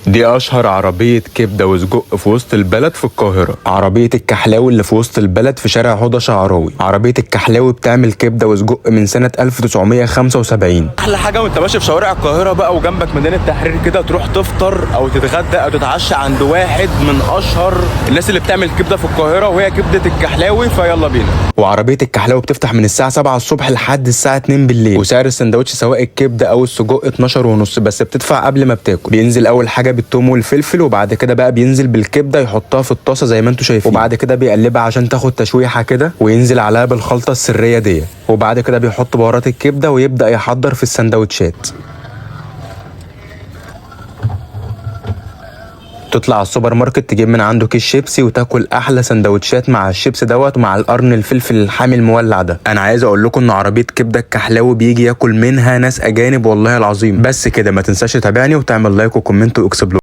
دي اشهر عربية كبدة وسجق في وسط البلد في القاهرة، عربية الكحلاوي اللي في وسط البلد في شارع هدى شعراوي. عربية الكحلاوي بتعمل كبدة وسجق من سنة 1975. احلى حاجه وانت ماشي في شوارع القاهره بقى وجنبك ميدان التحرير كده، تروح تفطر او تتغدى او تتعشى عند واحد من اشهر الناس اللي بتعمل كبده في القاهره، وهي كبده الكحلاوي. فيلا بينا. وعربية الكحلاوي بتفتح من الساعة 7 الصبح لحد الساعة 2 بالليل، وسعر السندوتش سواء الكبدة او السجق 12 ونص، بس بتدفع قبل ما بتاكل. بينزل اول حاجة بالثوم والفلفل، وبعد كده بقى بينزل بالكبدة يحطها في الطاسة زي ما انتم شايفين، وبعد كده بيقلبها عشان تاخد تشويحة كده، وينزل عليها بالخلطة السرية دي، وبعد كده بيحط بهارات الكبدة ويبدأ يحضر في السندوتشات. تطلع على السوبر ماركت تجيب من عنده كيس شيبسي وتاكل احلى سندوتشات مع الشيبس دوت ومع القرن الفلفل الحامي المولع ده. انا عايز اقول لكم ان عربيه كبده الكحلاوي بيجي ياكل منها ناس اجانب والله العظيم. بس كده، ما تنساش تتابعني وتعمل لايك وكومنت واكسبلور.